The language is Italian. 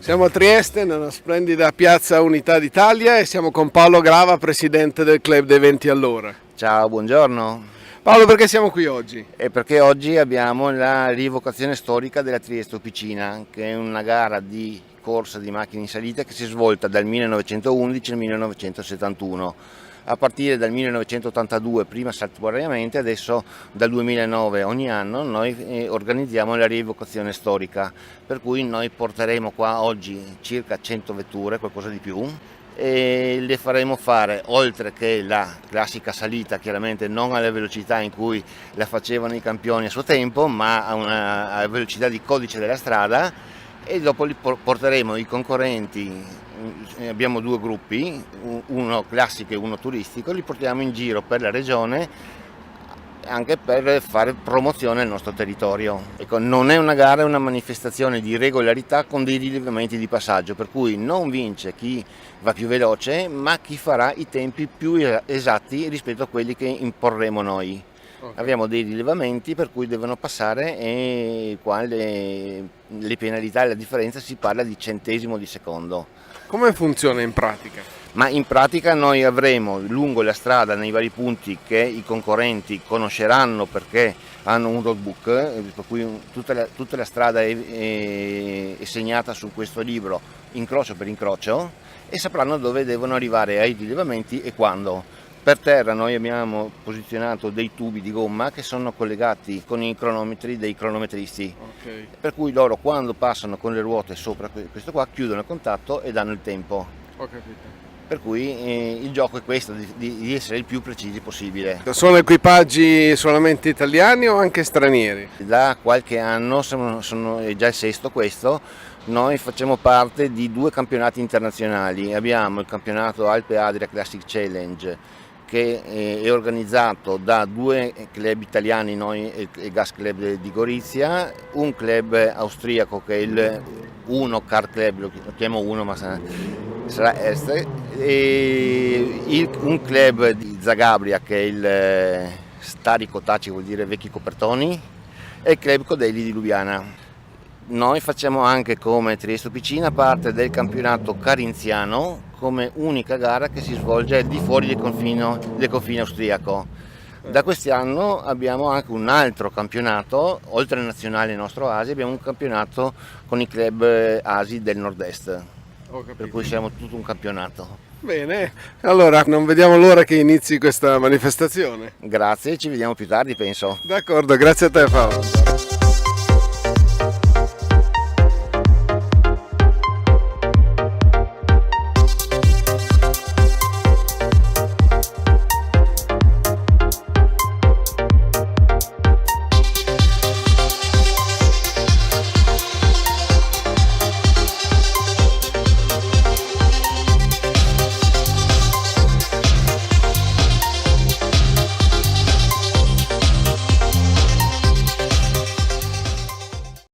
Siamo a Trieste, nella splendida piazza Unità d'Italia e siamo con Paolo Grava, presidente del Club dei 20 all'ora. Ciao, buongiorno. Paolo, perché siamo qui oggi? E perché oggi abbiamo la rievocazione storica della Trieste Officina, che è una gara di corsa di macchine in salita che si è svolta dal 1911 al 1971. A partire dal 1982, prima saltuariamente, adesso dal 2009 ogni anno noi organizziamo la rievocazione storica, per cui noi porteremo qua oggi circa 100 vetture, qualcosa di più, e le faremo fare, oltre che la classica salita, chiaramente non alla velocità in cui la facevano i campioni a suo tempo, ma a velocità di codice della strada, e dopo li porteremo i concorrenti. Abbiamo due gruppi, uno classico e uno turistico, li portiamo in giro per la regione anche per fare promozione al nostro territorio. Ecco, non è una gara, è una manifestazione di regolarità con dei rilevamenti di passaggio, per cui non vince chi va più veloce, ma chi farà i tempi più esatti rispetto a quelli che imporremo noi. Okay. Abbiamo dei rilevamenti per cui devono passare e qua le penalità e la differenza si parla di centesimo di secondo. Come funziona in pratica? Ma in pratica noi avremo lungo la strada nei vari punti che i concorrenti conosceranno perché hanno un roadbook, per cui tutta la strada è segnata su questo libro incrocio per incrocio e sapranno dove devono arrivare ai rilevamenti e quando. Per terra noi abbiamo posizionato dei tubi di gomma che sono collegati con i cronometri dei cronometristi, okay. Per cui loro quando passano con le ruote sopra questo qua chiudono il contatto e danno il tempo. Ho capito. Per cui il gioco è questo, di essere il più precisi possibile. Sono equipaggi solamente italiani o anche stranieri? Da qualche anno, è già il sesto questo, noi facciamo parte di due campionati internazionali. Abbiamo il campionato Alpe Adria Classic Challenge, che è organizzato da due club italiani, noi e il Gas Club di Gorizia, un club austriaco che è il Uno Car Club, lo chiamo Uno ma sarà Est, e un club di Zagabria che è il Stari Kotaci, vuol dire vecchi copertoni, e il club Codelli di Lubiana. Noi facciamo anche come Trieste Officina parte del campionato carinziano come unica gara che si svolge al di fuori del confine austriaco. Da quest'anno abbiamo anche un altro campionato, oltre al nazionale nostro Asi, abbiamo un campionato con i club Asi del nord-est, per cui siamo tutto un campionato. Bene, allora non vediamo l'ora che inizi questa manifestazione. Grazie, ci vediamo più tardi penso. D'accordo, grazie a te Paolo.